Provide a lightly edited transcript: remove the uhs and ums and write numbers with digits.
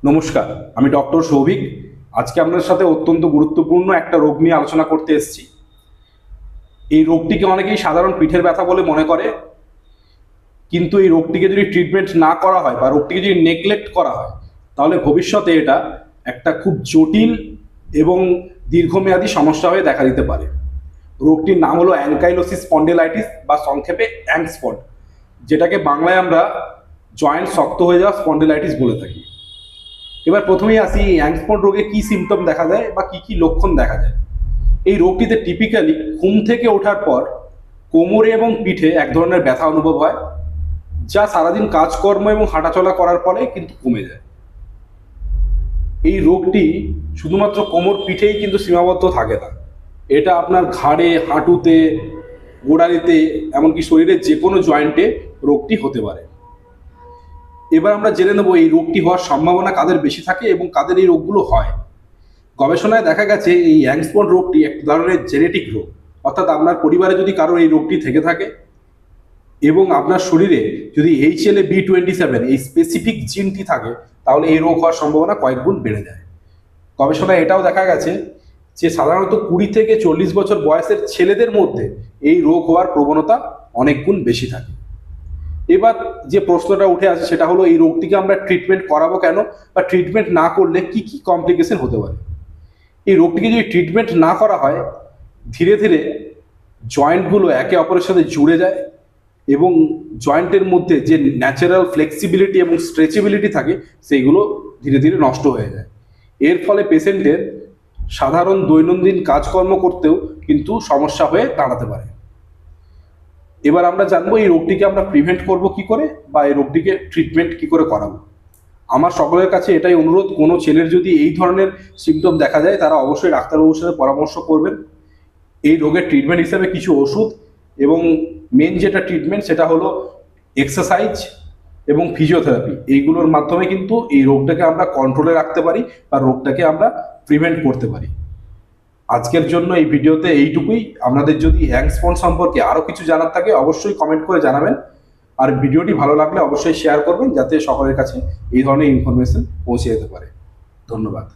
নমস্কার, আমি ডক্টর সৌভিক। আজকে আপনার সাথে অত্যন্ত গুরুত্বপূর্ণ একটা রোগ নিয়ে আলোচনা করতে এসেছি। এই রোগটিকে অনেকেই সাধারণ পিঠের ব্যথা বলে মনে করে, কিন্তু এই রোগটিকে যদি ট্রিটমেন্ট না করা হয় বা রোগটিকে যদি নেগলেক্ট করা হয়, তাহলে ভবিষ্যতে এটা একটা খুব জটিল এবং দীর্ঘমেয়াদী সমস্যা হয়ে দেখা দিতে পারে। রোগটির নাম হলো অ্যাঙ্কাইলোসিস স্পন্ডিলাইটিস বা সংক্ষেপে অ্যাংস্পন্ড, যেটাকে বাংলায় আমরা জয়েন্ট শক্ত হয়ে যাওয়া স্পন্ডিলাইটিস বলে থাকি। এবার প্রথমেই আসি, অ্যাংস্পন্ড রোগে কি সিমটম দেখা যায় বা কি কি লক্ষণ দেখা যায়। এই রোগটিতে টিপিক্যালি ঘুম থেকে ওঠার পর কোমরে এবং পিঠে এক ধরনের ব্যথা অনুভব হয়, যা সারাদিন কাজকর্ম এবং হাঁটাচলা করার ফলে কিন্তু কমে যায়। এই রোগটি শুধুমাত্র কোমর পিঠেই কিন্তু সীমাবদ্ধ থাকে না, এটা আপনার ঘাড়ে, হাঁটুতে, গোড়ালিতে, এমনকি শরীরের যে কোনো জয়েন্টে রোগটি হতে পারে। এবার আমরা জেনে নেব এই রোগটি হওয়ার সম্ভাবনা কাদের বেশি থাকে এবং কাদের এই রোগগুলো হয়। গবেষণায় দেখা গেছে এই অ্যাংস্পন্ড রোগটি এক ধরনের জেনেটিক রোগ, অর্থাৎ আপনার পরিবারে যদি কারোর এই রোগটি থেকে থাকে এবং আপনার শরীরে যদি HLA-B27 এই স্পেসিফিক জিনটি থাকে, তাহলে এই রোগ হওয়ার সম্ভাবনা কয়েক গুণ বেড়ে যায়। গবেষণায় এটাও দেখা গেছে যে সাধারণত 20 থেকে 40 বছর বয়সের ছেলেদের মধ্যে এই রোগ হওয়ার প্রবণতা অনেক গুণ বেশি থাকে। এবার যে প্রশ্নটা উঠে আসে সেটা হলো, এই রোগটিকে আমরা ট্রিটমেন্ট করাবো কেন, বা ট্রিটমেন্ট না করলে কি কি কমপ্লিকেশন হতে পারে। এই রোগটিকে যদি ট্রিটমেন্ট না করা হয়, ধীরে ধীরে জয়েন্টগুলো একে অপরের সাথে জুড়ে যায় এবং জয়েন্টের মধ্যে যে ন্যাচারাল ফ্লেক্সিবিলিটি এবং স্ট্রেচেবিলিটি থাকে সেইগুলো ধীরে ধীরে নষ্ট হয়ে যায়। এর ফলে পেশেন্টের সাধারণ দৈনন্দিন কাজকর্ম করতেও কিন্তু সমস্যা হয়ে দাঁড়াতে পারে। এবার আমরা জানবো এই রোগটিকে আমরা প্রিভেন্ট করব কি করে, বা এই রোগটিকে ট্রিটমেন্ট কি করে করাবো। আমার সকলের কাছে এটাই অনুরোধ, কোনো ছেলের যদি এই ধরনের সিমটম দেখা যায় তারা অবশ্যই ডাক্তারবাবুর সাথে পরামর্শ করবেন। এই রোগের ট্রিটমেন্ট হিসেবে কিছু ওষুধ এবং মেন যেটা ট্রিটমেন্ট সেটা হলো এক্সারসাইজ এবং ফিজিওথেরাপি। এইগুলোর মাধ্যমে কিন্তু এই রোগটাকে আমরা কন্ট্রোলে রাখতে পারি বা রোগটাকে আমরা প্রিভেন্ট করতে পারি। আজকের জন্য এই ভিডিওতে এইটুকুই। আপনাদের যদি অ্যাংস্পন্ড সম্পর্কে আরও কিছু জানার থাকে অবশ্যই কমেন্ট করে জানাবেন, আর ভিডিওটি ভালো লাগলে অবশ্যই শেয়ার করবেন যাতে সকলের কাছে এই ধরনের ইনফরমেশন পৌঁছে যেতে পারে। ধন্যবাদ।